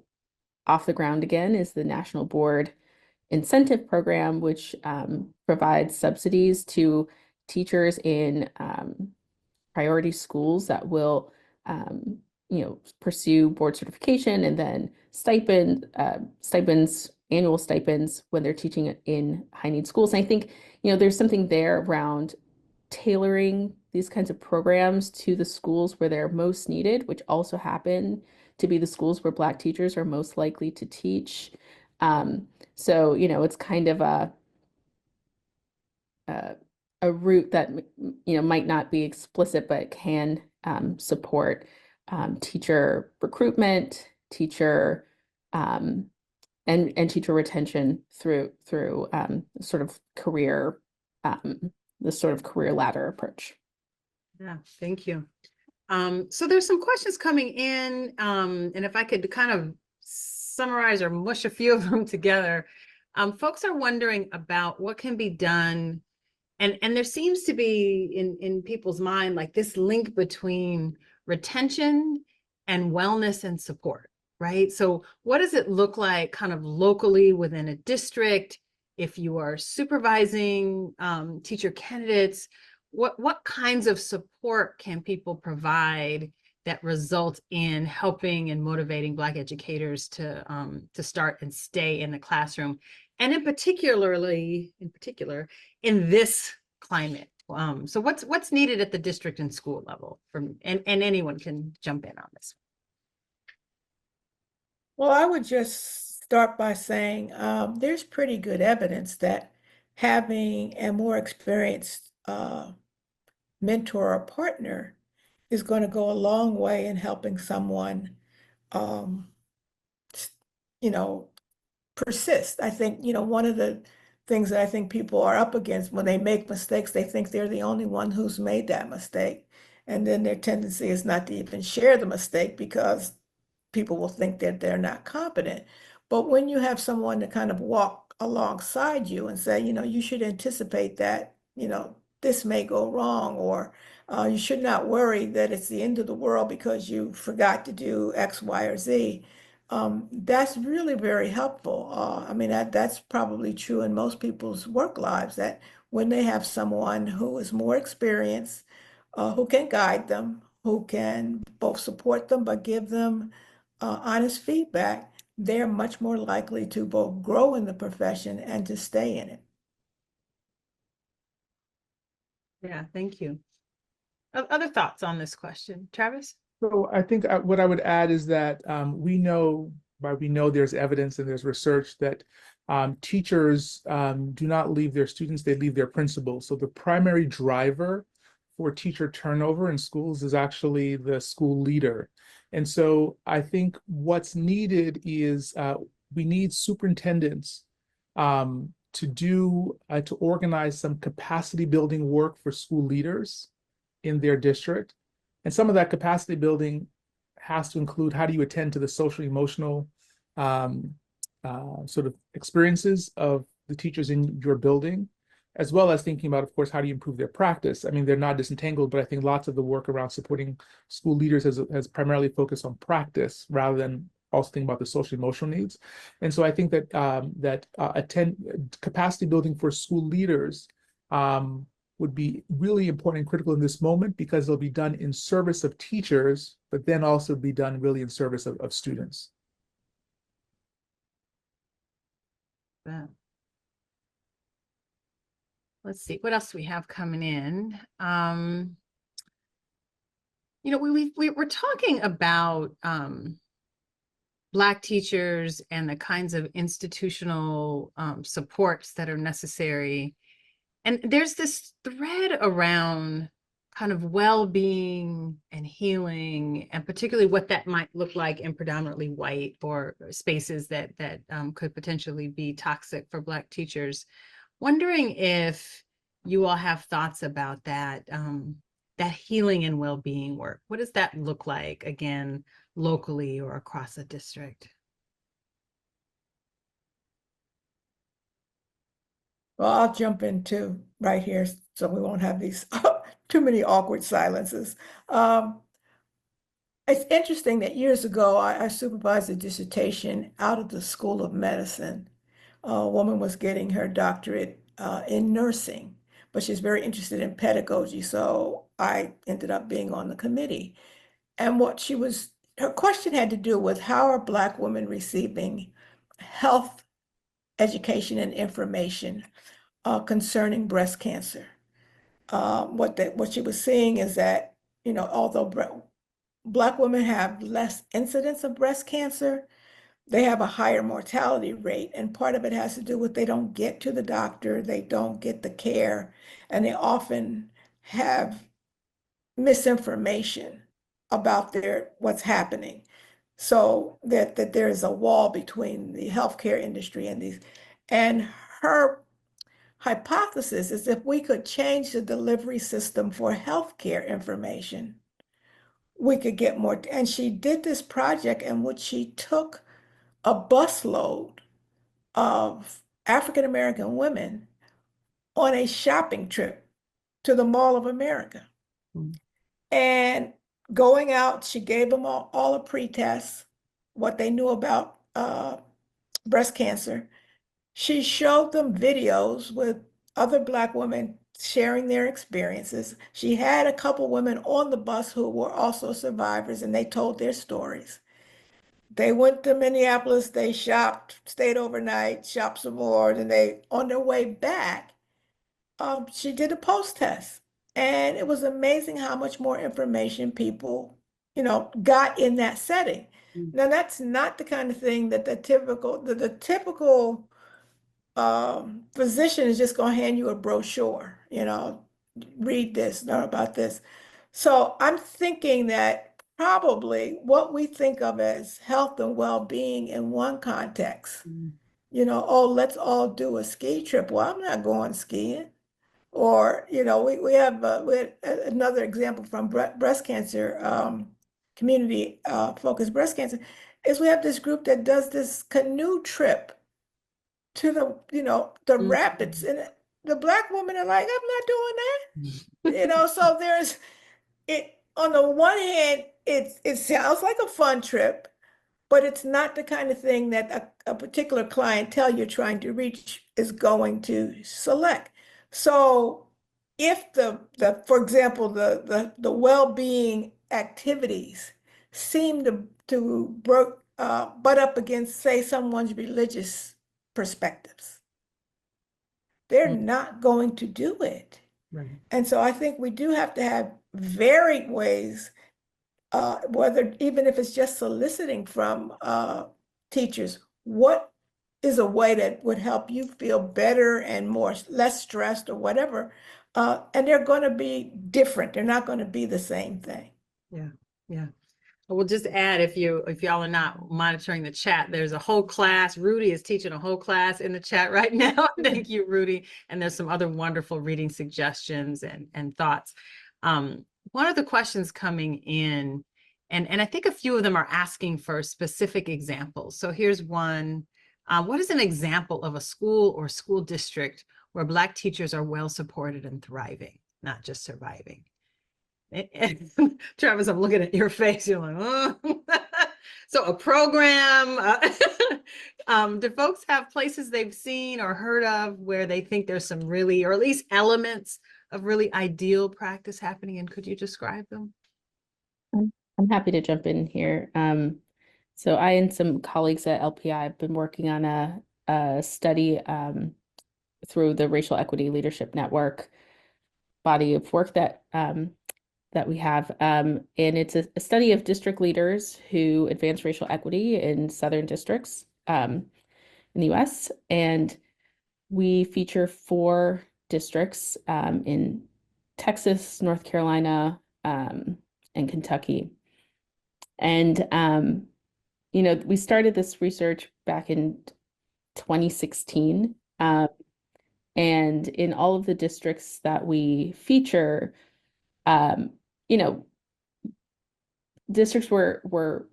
[SPEAKER 4] off the ground again is the National Board Incentive Program, which provides subsidies to teachers in priority schools that will, pursue board certification and then annual stipends when they're teaching in high need schools. And I think, there's something there around tailoring these kinds of programs to the schools where they're most needed, which also happen to be the schools where Black teachers are most likely to teach. So, it's kind of a route that, might not be explicit, but can support teacher recruitment, teacher and teacher retention through sort of career the sort of career ladder approach.
[SPEAKER 1] Yeah, thank you. So there's some questions coming in, and if I could kind of summarize or mush a few of them together, folks are wondering about what can be done, and there seems to be in people's mind like this link between retention and wellness and support, right? So what does it look like kind of locally within a district if you are supervising teacher candidates, what kinds of support can people provide that result in helping and motivating Black educators to start and stay in the classroom, and in particular in this climate. So what's needed at the district and school level and anyone can jump in on this.
[SPEAKER 2] Well, I would just start by saying there's pretty good evidence that having a more experienced mentor or partner is going to go a long way in helping someone, um, you know, persist. I think, one of the things that I think people are up against when they make mistakes, they think they're the only one who's made that mistake. And then their tendency is not to even share the mistake because people will think that they're not competent. But when you have someone to kind of walk alongside you and say, you should anticipate that, this may go wrong, or you should not worry that it's the end of the world because you forgot to do X, Y, or Z. That's really very helpful. I mean, that's probably true in most people's work lives, that when they have someone who is more experienced, who can guide them, who can both support them, but give them honest feedback, they're much more likely to both grow in the profession and to stay in it.
[SPEAKER 1] Yeah, thank you. Other thoughts on this question, Travis?
[SPEAKER 3] So I think what I would add is that we know there's evidence and there's research that teachers do not leave their students, they leave their principals. So the primary driver for teacher turnover in schools is actually the school leader. And so I think what's needed is we need superintendents to organize some capacity building work for school leaders in their district. And some of that capacity building has to include how do you attend to the social emotional sort of experiences of the teachers in your building, as well as thinking about, of course, how do you improve their practice. I mean, they're not disentangled, but I think lots of the work around supporting school leaders has primarily focused on practice rather than also thinking about the social emotional needs. And so I think that capacity building for school leaders would be really important and critical in this moment because they'll be done in service of teachers, but then also be done really in service of students.
[SPEAKER 1] Yeah. Let's see, what else do we have coming in? We're talking about Black teachers and the kinds of institutional supports that are necessary. And there's this thread around kind of well-being and healing, and particularly what that might look like in predominantly white or spaces that could potentially be toxic for Black teachers. Wondering if you all have thoughts about that, that healing and well-being work. What does that look like, again, locally or across a district?
[SPEAKER 2] Well, I'll jump in too right here so we won't have these too many awkward silences. It's interesting that years ago I supervised a dissertation out of the School of Medicine. A woman was getting her doctorate in nursing, but she's very interested in pedagogy. So I ended up being on the committee. And her question had to do with how are Black women receiving health education and information concerning breast cancer. What she was seeing is that, although Black women have less incidence of breast cancer, they have a higher mortality rate. And part of it has to do with they don't get to the doctor, they don't get the care, and they often have misinformation about what's happening. So that there is a wall between the healthcare industry and these. And her hypothesis is if we could change the delivery system for healthcare information, we could get more. And she did this project in which she took a busload of African American women on a shopping trip to the Mall of America.
[SPEAKER 1] Mm.
[SPEAKER 2] And going out, she gave them all a pretest, what they knew about breast cancer. She showed them videos with other Black women sharing their experiences. She had a couple women on the bus who were also survivors, and they told their stories. They went to Minneapolis, they shopped, stayed overnight, shopped some more, and they, on their way back, she did a post test. And it was amazing how much more information people, got in that setting.
[SPEAKER 1] Mm.
[SPEAKER 2] Now, that's not the kind of thing that the typical physician is just going to hand you a brochure, read this, learn about this. So I'm thinking that probably what we think of as health and well-being in one context,
[SPEAKER 1] Mm.
[SPEAKER 2] oh, let's all do a ski trip. Well, I'm not going skiing. Or, we had another example from breast cancer, community focused breast cancer, is we have this group that does this canoe trip to the
[SPEAKER 1] Mm.
[SPEAKER 2] rapids, and the Black women are like, I'm not doing that. So there's it on the one hand, it sounds like a fun trip, but it's not the kind of thing that a particular clientele you're trying to reach is going to select. So if for example, the well-being activities seem to butt up against, say, someone's religious perspectives, they're
[SPEAKER 1] Mm.
[SPEAKER 2] not going to do it.
[SPEAKER 1] Right.
[SPEAKER 2] And so I think we do have to have varied ways, whether even if it's just soliciting from teachers, what is a way that would help you feel better and less stressed or whatever. And they're going to be different. They're not going to be the same thing.
[SPEAKER 1] Yeah. Yeah. We'll just add, if y'all are not monitoring the chat, there's a whole class. Rudy is teaching a whole class in the chat right now. Thank you, Rudy. And there's some other wonderful reading suggestions and thoughts. One of the questions coming in, and I think a few of them are asking for specific examples. So here's one. What is an example of a school or school district where Black teachers are well supported and thriving, not just surviving? Travis, I'm looking at your face. You're like, oh. So a program. Do folks have places they've seen or heard of where they think there's some really, or at least elements of really ideal practice happening? And could you describe them?
[SPEAKER 4] I'm happy to jump in here. So I and some colleagues at LPI have been working on a study through the Racial Equity Leadership Network body of work that we have. And it's a study of district leaders who advance racial equity in Southern districts in the US. And we feature 4 districts in Texas, North Carolina, and Kentucky. And, we started this research back in 2016. And in all of the districts that we feature, um, you know, districts were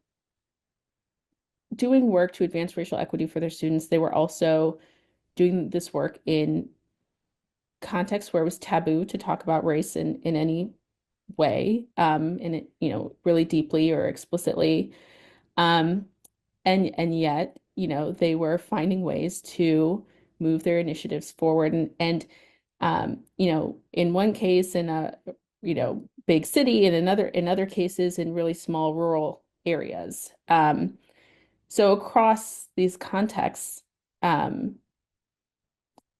[SPEAKER 4] doing work to advance racial equity for their students. They were also doing this work in contexts where it was taboo to talk about race in any way, in it, really deeply or explicitly. Um, and yet, they were finding ways to move their initiatives forward. In one case in a, big city, and in other cases in really small rural areas. So across these contexts, there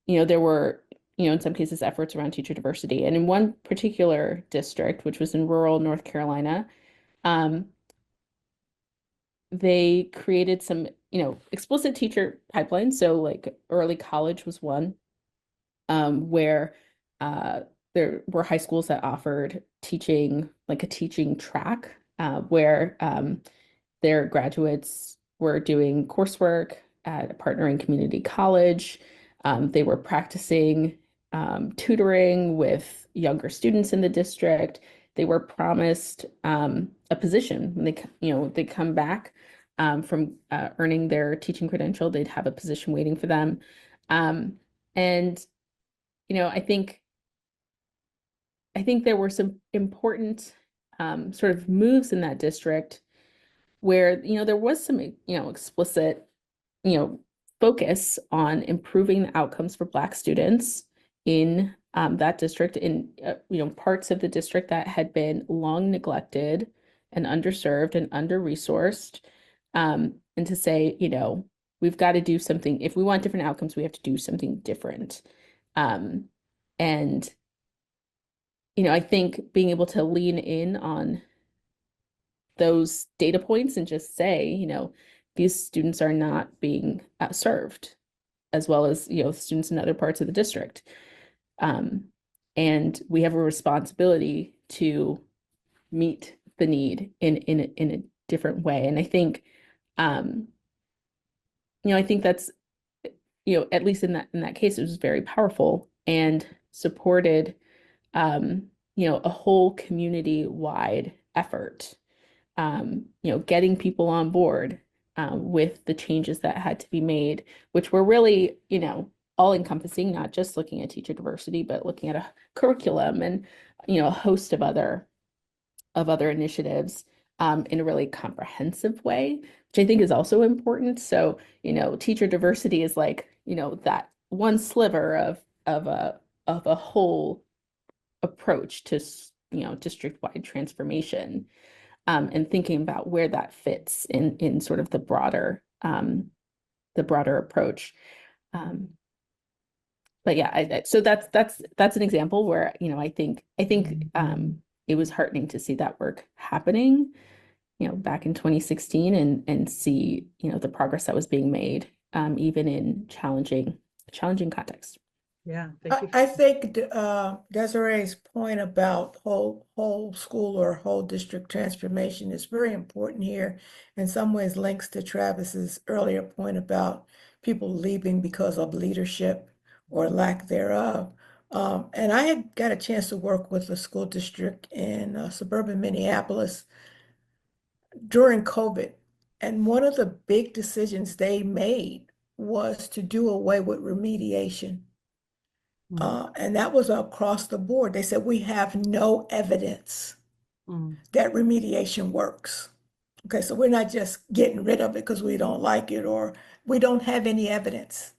[SPEAKER 4] were, in some cases, efforts around teacher diversity. And in one particular district, which was in rural North Carolina, they created some, explicit teacher pipelines. So like early college was one, where there were high schools that offered teaching, like a teaching track, where their graduates were doing coursework at a partnering community college. They were practicing tutoring with younger students in the district. They were promised a position when they come back from earning their teaching credential. They'd have a position waiting for them. And I think there were some important sort of moves in that district where, there was some, explicit, focus on improving the outcomes for Black students in that district, in parts of the district that had been long neglected and underserved and under-resourced, and to say, we've got to do something. If we want different outcomes, we have to do something different. And I think being able to lean in on those data points and just say, these students are not being served, as well as, students in other parts of the district. And we have a responsibility to meet the need in a different way. And I think, I think that's, at least in that case, it was very powerful and supported, a whole community-wide effort, getting people on board with the changes that had to be made, which were really, all encompassing, not just looking at teacher diversity, but looking at a curriculum and, a host of other initiatives in a really comprehensive way, which I think is also important. So, teacher diversity is like, that one sliver of a whole approach to, district-wide transformation, and thinking about where that fits in sort of the broader approach. But yeah, so that's an example where, I think it was heartening to see that work happening, back in 2016 and see, the progress that was being made, even in challenging context.
[SPEAKER 1] Yeah, thank you.
[SPEAKER 2] I think Desiree's point about whole school or whole district transformation is very important here. In some ways, links to Travis's earlier point about people leaving because of leadership or lack thereof. And I had got a chance to work with a school district in suburban Minneapolis during COVID. And one of the big decisions they made was to do away with remediation. And that was across the board. They said, we have no evidence that remediation works. Okay, so we're not just getting rid of it because we don't like it, or we don't have any evidence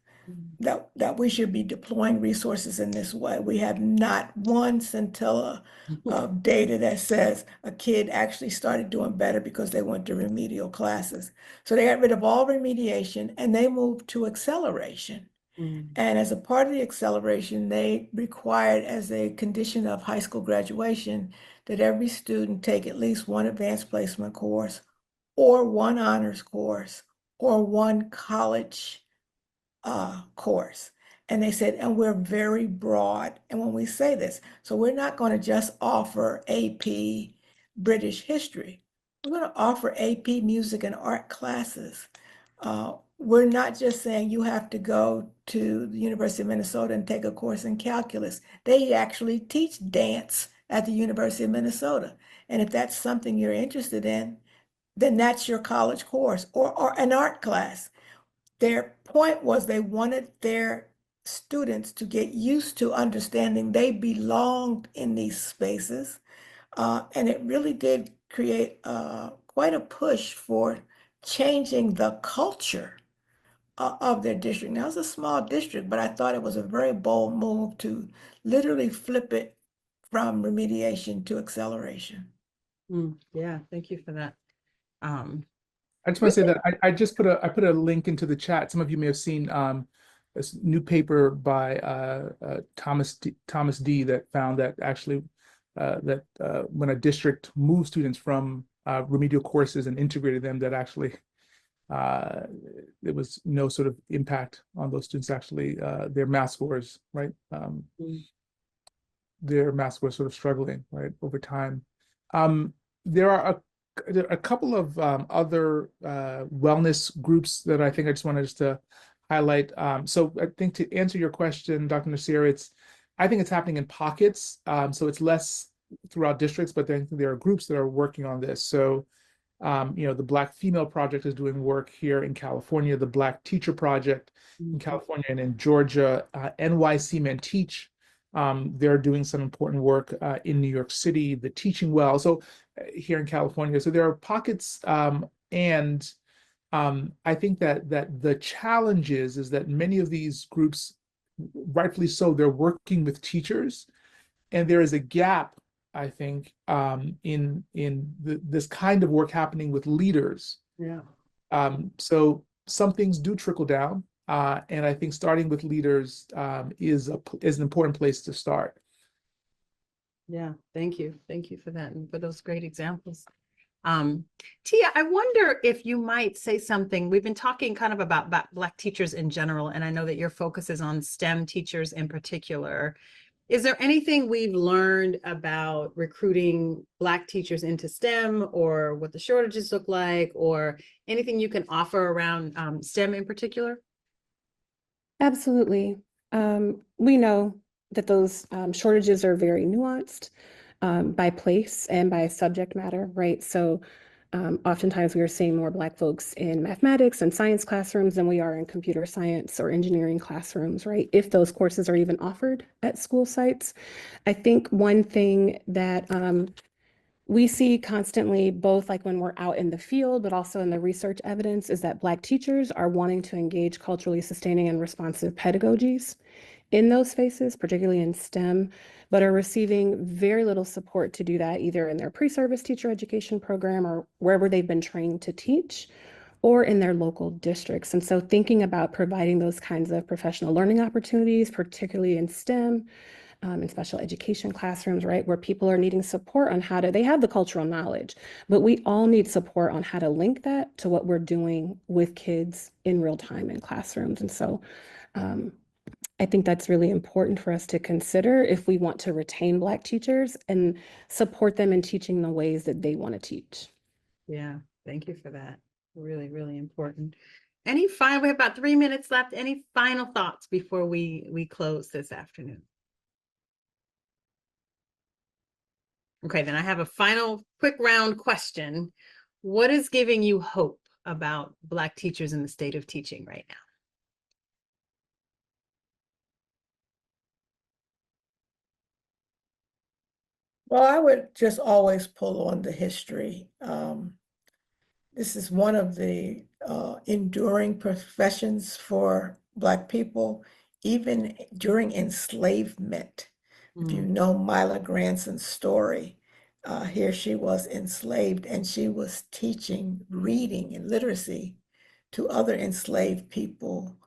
[SPEAKER 2] that we should be deploying resources in this way. We have not one scintilla of data that says a kid actually started doing better because they went to remedial classes. So they got rid of all remediation and they moved to acceleration. And as a part of the acceleration, they required, as a condition of high school graduation, that every student take at least one advanced placement course or one honors course or one college course. And they said, and we're very broad. And when we say this, so we're not going to just offer AP British history. We're going to offer AP music and art classes. We're not just saying you have to go to the University of Minnesota and take a course in calculus. They actually teach dance at the University of Minnesota. And if that's something you're interested in, then that's your college course or an art class. Their point was they wanted their students to get used to understanding they belonged in these spaces. And it really did create quite a push for changing the culture of their district. Now, it's a small district, but I thought it was a very bold move to literally flip it from remediation to acceleration.
[SPEAKER 1] Yeah, thank you for that.
[SPEAKER 3] I just want to say that I just put a link into the chat. Some of you may have seen this new paper by Thomas D that found that actually when a district moved students from remedial courses and integrated them, that actually there was no sort of impact on those students. Actually, their math scores, right? Their math scores sort of struggling, right, over time. There are a couple of other wellness groups that I think I just wanted to highlight. So I think to answer your question, Dr. Nasir, I think it's happening in pockets. So it's less throughout districts, but then there are groups that are working on this. So the Black Female Project is doing work here in California, the Black Teacher Project in California and in Georgia, NYC Men Teach. They're doing some important work in New York City, the Teaching Well, so here in California. So there are pockets, and I think that the challenge is that many of these groups, rightfully so, they're working with teachers, and there is a gap, I think, in this kind of work happening with leaders.
[SPEAKER 1] Yeah.
[SPEAKER 3] So some things do trickle down, and I think starting with leaders is an important place to start.
[SPEAKER 1] Yeah, thank you. Thank you for that and for those great examples. Tia, I wonder if you might say something. We've been talking kind of about Black teachers in general, and I know that your focus is on STEM teachers in particular. Is there anything we've learned about recruiting Black teachers into STEM, or what the shortages look like, or anything you can offer around STEM in particular?
[SPEAKER 5] Absolutely. We know that those shortages are very nuanced by place and by subject matter, right? So oftentimes we are seeing more Black folks in mathematics and science classrooms than we are in computer science or engineering classrooms, right? If those courses are even offered at school sites. I think one thing that we see constantly, both like when we're out in the field, but also in the research evidence, is that Black teachers are wanting to engage culturally sustaining and responsive pedagogies in those spaces, particularly in STEM, but are receiving very little support to do that, either in their pre-service teacher education program or wherever they've been trained to teach, or in their local districts. And so thinking about providing those kinds of professional learning opportunities, particularly in STEM, in special education classrooms, right, where people are needing support on they have the cultural knowledge, but we all need support on how to link that to what we're doing with kids in real time in classrooms. And so I think that's really important for us to consider if we want to retain Black teachers and support them in teaching the ways that they want to teach.
[SPEAKER 1] Yeah, thank you for that. Really, really important. We have about 3 minutes left. Any final thoughts before we close this afternoon? Okay, then I have a final quick round question. What is giving you hope about Black teachers in the state of teaching right now?
[SPEAKER 2] Well, I would just always pull on the history. This is one of the enduring professions for Black people, even during enslavement. If you know Mila Granson's story, here she was enslaved and she was teaching reading and literacy to other enslaved people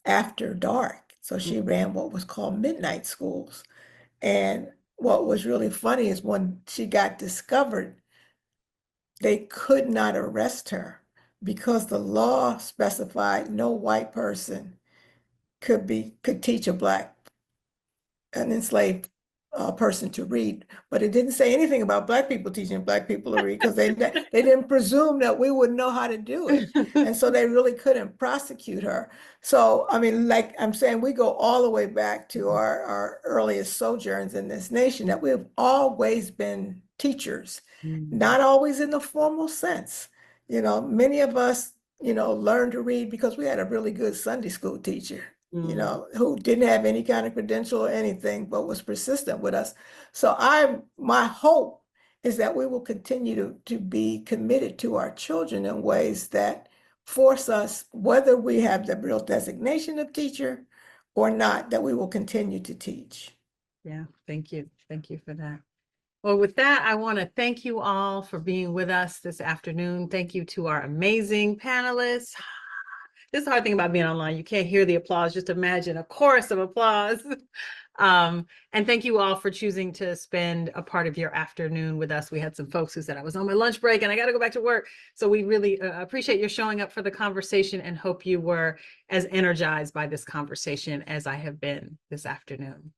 [SPEAKER 2] after dark. So she ran what was called midnight schools. And what was really funny is when she got discovered, they could not arrest her because the law specified no white person could teach an enslaved person to read, but it didn't say anything about Black people teaching Black people to read because they didn't presume that we would know how to do it, and so they really couldn't prosecute her. So I mean, like I'm saying, we go all the way back to our earliest sojourns in this nation, that we've always been teachers, not always in the formal sense. Many of us, learned to read because we had a really good Sunday school teacher, who didn't have any kind of credential or anything, but was persistent with us. So my hope is that we will continue to be committed to our children in ways that force us, whether we have the real designation of teacher or not, that we will continue to teach.
[SPEAKER 1] Yeah, thank you. Thank you for that. Well, with that, I want to thank you all for being with us this afternoon. Thank you to our amazing panelists. This is the hard thing about being online. You can't hear the applause. Just imagine a chorus of applause. And thank you all for choosing to spend a part of your afternoon with us. We had some folks who said, I was on my lunch break and I got to go back to work. So we really appreciate your showing up for the conversation and hope you were as energized by this conversation as I have been this afternoon.